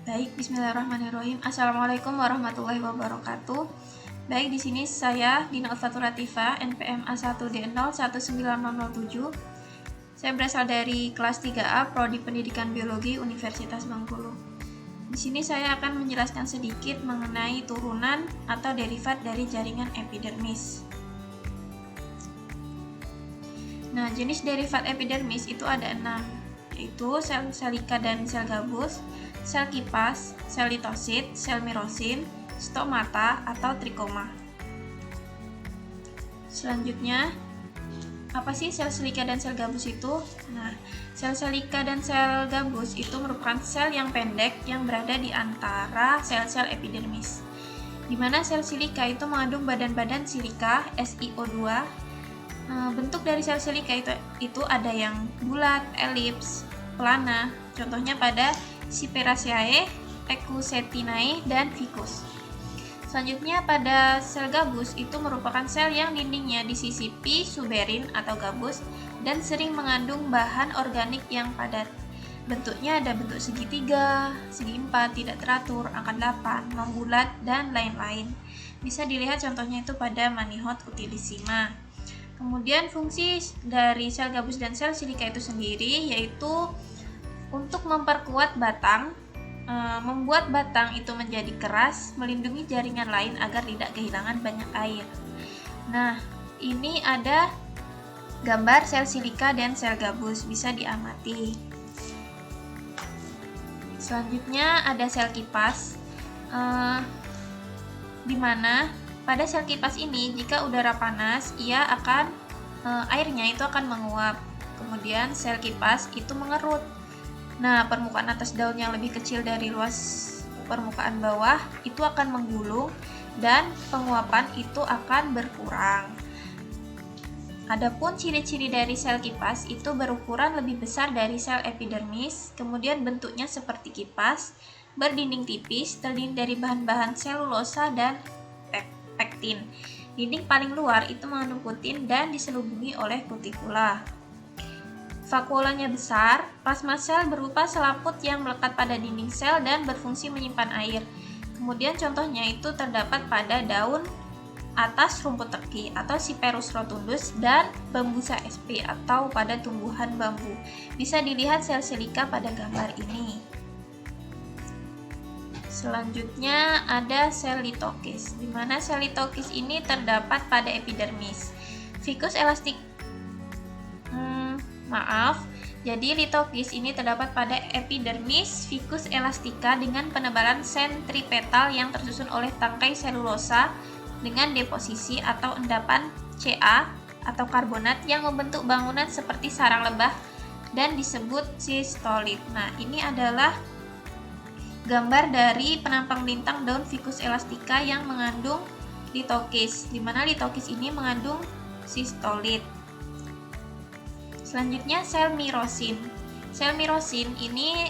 Baik, bismillahirrahmanirrahim. Assalamualaikum warahmatullahi wabarakatuh. Baik, di sini saya Dina Ulfatul Latifah, NPM A1D019007. Saya berasal dari kelas 3A Prodi Pendidikan Biologi Universitas Bengkulu. Di sini saya akan menjelaskan sedikit mengenai turunan atau derivat dari jaringan epidermis. Nah, jenis derivat epidermis itu ada 6, yaitu sel selika dan sel gabus, sel kipas, sel litosit, sel mirosin, stomata, atau trikoma. Selanjutnya, apa sih sel selika dan sel gabus itu? Nah, sel selika dan sel gabus itu merupakan sel yang pendek yang berada di antara sel-sel epidermis. Di mana sel silika itu mengandung badan-badan silika SiO2. Bentuk dari sel silika itu ada yang bulat, elips, pelana. Contohnya pada Cyperaceae, Equsetinae, dan Ficus. Selanjutnya pada sel gabus itu merupakan sel yang dindingnya disisipi suberin atau gabus dan sering mengandung bahan organik yang padat. Bentuknya ada bentuk segitiga, segi empat, tidak teratur, angka 8, membulat, dan lain-lain. Bisa dilihat contohnya itu pada Manihot utilissima. Kemudian fungsi dari sel gabus dan sel silika itu sendiri yaitu untuk memperkuat batang, membuat batang itu menjadi keras, melindungi jaringan lain agar tidak kehilangan banyak air. Nah, ini ada gambar sel silika dan sel gabus, bisa diamati. Selanjutnya ada sel kipas, di mana pada sel kipas ini jika udara panas, airnya itu akan menguap. Kemudian sel kipas itu mengerut. Nah, permukaan atas daun yang lebih kecil dari luas permukaan bawah itu akan menggulung dan penguapan itu akan berkurang. Adapun ciri-ciri dari sel kipas itu berukuran lebih besar dari sel epidermis, kemudian bentuknya seperti kipas, berdinding tipis, terdiri dari bahan-bahan selulosa dan pektin. Dinding paling luar itu mengandung kutin dan diselubungi oleh kutikula. Vakuolanya besar, plasma sel berupa selaput yang melekat pada dinding sel dan berfungsi menyimpan air. Kemudian contohnya itu terdapat pada daun atas rumput teki atau Cyperus rotundus dan Bambusa sp atau pada tumbuhan bambu. Bisa dilihat sel silika pada gambar ini. Selanjutnya ada sel litokis, di mana sel litokis ini terdapat pada epidermis. Ficus elastic, jadi litokis ini terdapat pada epidermis ficus elastica dengan penebalan sentripetal yang tersusun oleh tangkai selulosa dengan deposisi atau endapan Ca atau karbonat yang membentuk bangunan seperti sarang lebah dan disebut sistolit. Nah, ini adalah gambar dari penampang lintang daun ficus elastica yang mengandung litokis, di mana litokis ini mengandung sistolit. Selanjutnya sel mirosin. Sel mirosin ini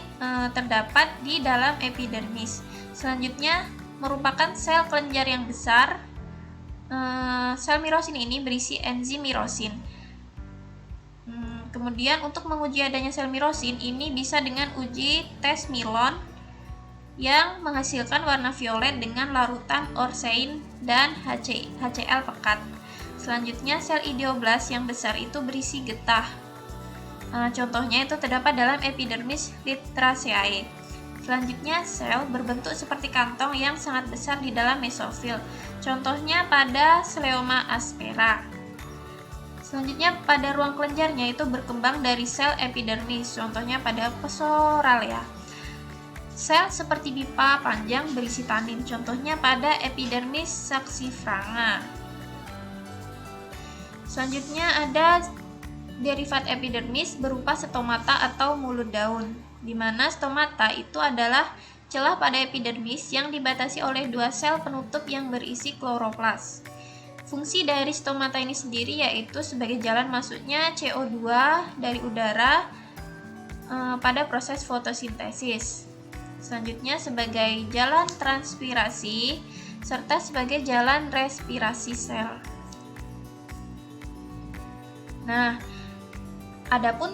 terdapat di dalam epidermis. Selanjutnya merupakan sel kelenjar yang besar. Sel mirosin ini berisi enzim mirosin. Kemudian untuk menguji adanya sel mirosin ini bisa dengan uji tes Milon yang menghasilkan warna violet dengan larutan orsein dan HCl pekat. Selanjutnya sel ideoblas yang besar itu berisi getah. Contohnya itu terdapat dalam epidermis Lythraceae. Selanjutnya sel berbentuk seperti kantong yang sangat besar di dalam mesofil. Contohnya pada Scleoma aspera. Selanjutnya pada ruang kelenjarnya itu berkembang dari sel epidermis. Contohnya pada Psoralea. Sel seperti pipa panjang berisi tanin, contohnya pada epidermis saxifraga. Selanjutnya ada derivat epidermis berupa stomata atau mulut daun, di mana stomata itu adalah celah pada epidermis yang dibatasi oleh dua sel penutup yang berisi kloroplas. Fungsi dari stomata ini sendiri yaitu sebagai jalan masuknya CO2 dari udara pada proses fotosintesis. Selanjutnya sebagai jalan transpirasi serta sebagai jalan respirasi sel. Nah, adapun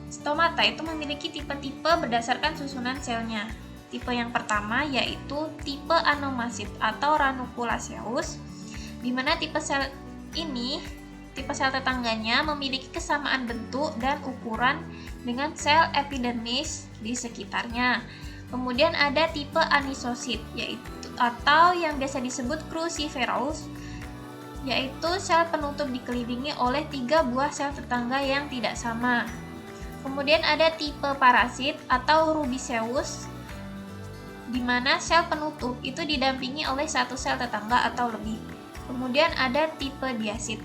stomata itu memiliki tipe-tipe berdasarkan susunan selnya. tipe yang pertama yaitu tipe anomasit atau ranunculaceous, di mana tipe sel tetangganya memiliki kesamaan bentuk dan ukuran dengan sel epidermis di sekitarnya. Kemudian ada tipe anisosit yaitu atau yang biasa disebut cruciferous, yaitu sel penutup dikelilingi oleh 3 buah sel tetangga yang tidak sama. Kemudian ada tipe parasit atau rubiceus, di mana sel penutup itu didampingi oleh 1 sel tetangga atau lebih. Kemudian ada tipe diasit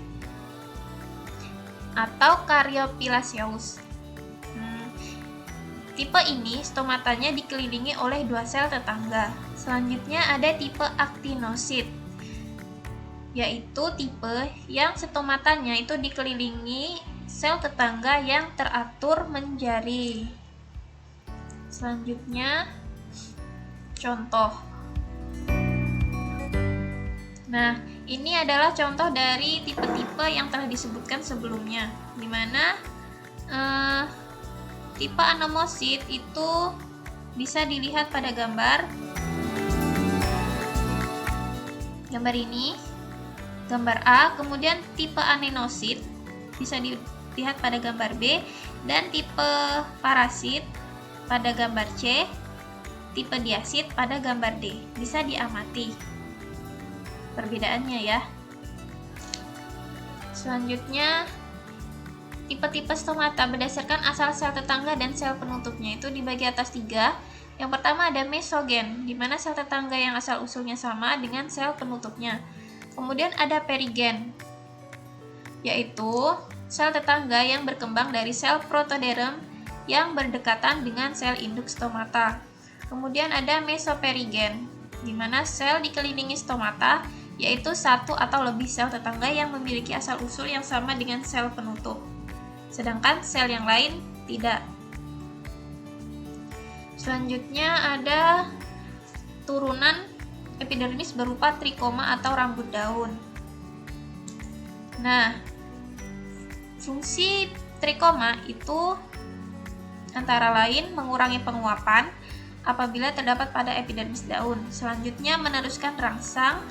atau Caryophyllaceous. Tipe ini stomatanya dikelilingi oleh 2 sel tetangga. Selanjutnya ada tipe actinosit, yaitu tipe yang stomatanya itu dikelilingi sel tetangga yang teratur menjari. Selanjutnya contoh. Nah, ini adalah contoh dari tipe-tipe yang telah disebutkan sebelumnya, di mana tipe anomosit itu bisa dilihat pada gambar ini, gambar A. Kemudian tipe anenosit bisa dilihat pada gambar B, dan tipe parasit pada gambar C, tipe diasit pada gambar D. Bisa diamati perbedaannya ya. Selanjutnya, tipe-tipe stomata berdasarkan asal sel tetangga dan sel penutupnya itu dibagi atas 3. Yang pertama ada mesogen, di mana sel tetangga yang asal usulnya sama dengan sel penutupnya. Kemudian ada perigen, yaitu sel tetangga yang berkembang dari sel protoderm yang berdekatan dengan sel induk stomata. Kemudian ada mesoperigen, di mana sel dikelilingi stomata, yaitu 1 atau lebih sel tetangga yang memiliki asal-usul yang sama dengan sel penutup, sedangkan sel yang lain tidak. Selanjutnya ada turunan epidermis berupa trikoma atau rambut daun. Nah, fungsi trikoma itu antara lain mengurangi penguapan apabila terdapat pada epidermis daun. Selanjutnya meneruskan rangsang,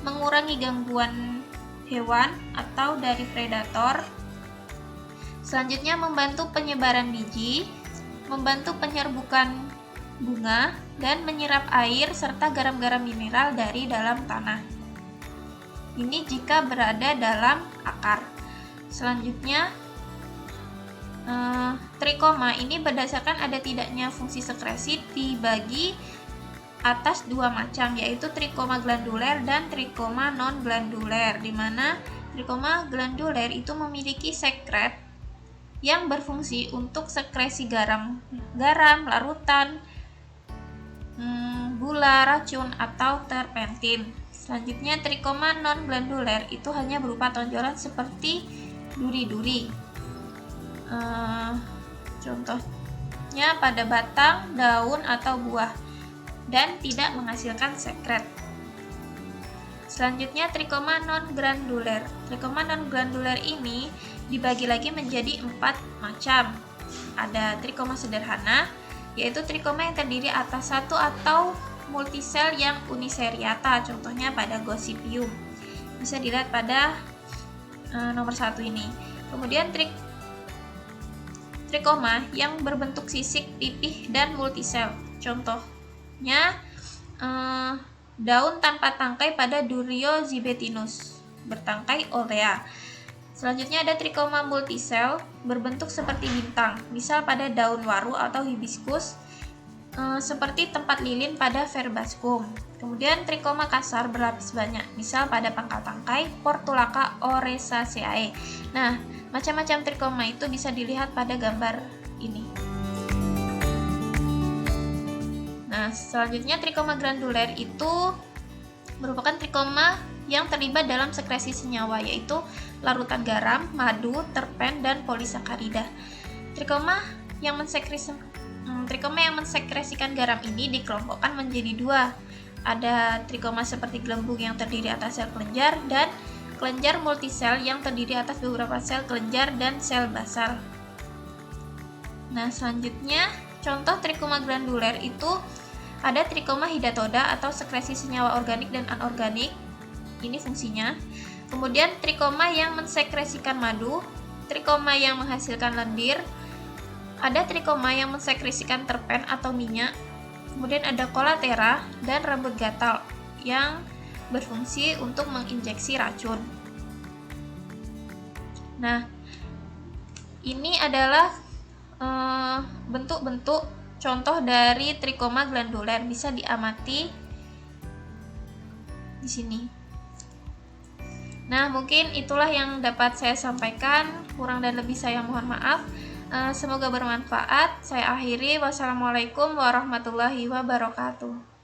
mengurangi gangguan hewan atau dari predator. Selanjutnya membantu penyebaran biji, membantu penyerbukan bunga, dan menyerap air serta garam-garam mineral dari dalam tanah. Ini jika berada dalam akar. Selanjutnya trikoma ini berdasarkan ada tidaknya fungsi sekresi dibagi atas 2 macam, yaitu trikoma glanduler dan trikoma non-glanduler, di mana trikoma glanduler itu memiliki sekret yang berfungsi untuk sekresi garam, larutan, gula, racun, atau terpentin. Selanjutnya trikoma non-glanduler itu hanya berupa tonjolan seperti duri-duri. Contohnya pada batang, daun, atau buah, dan tidak menghasilkan sekret. Selanjutnya trikoma non-glanduler. Trikoma non-glanduler ini dibagi lagi menjadi 4 macam. Ada trikoma sederhana, yaitu trikoma yang terdiri atas 1 atau multisel yang uniseriata, contohnya pada Gossypium. Bisa dilihat pada nomor 1 ini. Kemudian trikoma yang berbentuk sisik, pipih, dan multisel. Contohnya daun tanpa tangkai pada Duriozibetinus, bertangkai Olea. Selanjutnya ada trikoma multisel berbentuk seperti bintang, misal pada daun waru atau hibiscus, seperti tempat lilin pada Verbascum. Kemudian trikoma kasar berlapis banyak, misal pada pangkal tangkai Portulaca oresaceae. Nah, macam-macam trikoma itu bisa dilihat pada gambar ini. Nah, selanjutnya trikoma glanduler itu merupakan trikoma yang terlibat dalam sekresi senyawa, yaitu larutan garam, madu, terpen, dan polisakarida. Trikoma yang mensekresikan garam ini dikelompokkan menjadi 2. Ada trikoma seperti gelembung yang terdiri atas sel kelenjar, dan kelenjar multisel yang terdiri atas beberapa sel kelenjar dan sel basal. Nah, selanjutnya contoh trikoma glanduler itu Ada trikoma hidatoda atau sekresi senyawa organik dan anorganik. Ini fungsinya. Kemudian trikoma yang mensekresikan madu, trikoma yang menghasilkan lendir, ada trikoma yang mensekresikan terpen atau minyak. Kemudian ada kolatera dan rambut gatal yang berfungsi untuk menginjeksi racun. Nah, ini adalah bentuk-bentuk contoh dari trikoma glanduler, bisa diamati di sini. Nah, mungkin itulah yang dapat saya sampaikan. Kurang dan lebih saya mohon maaf. Semoga bermanfaat. Saya akhiri. Wassalamualaikum warahmatullahi wabarakatuh.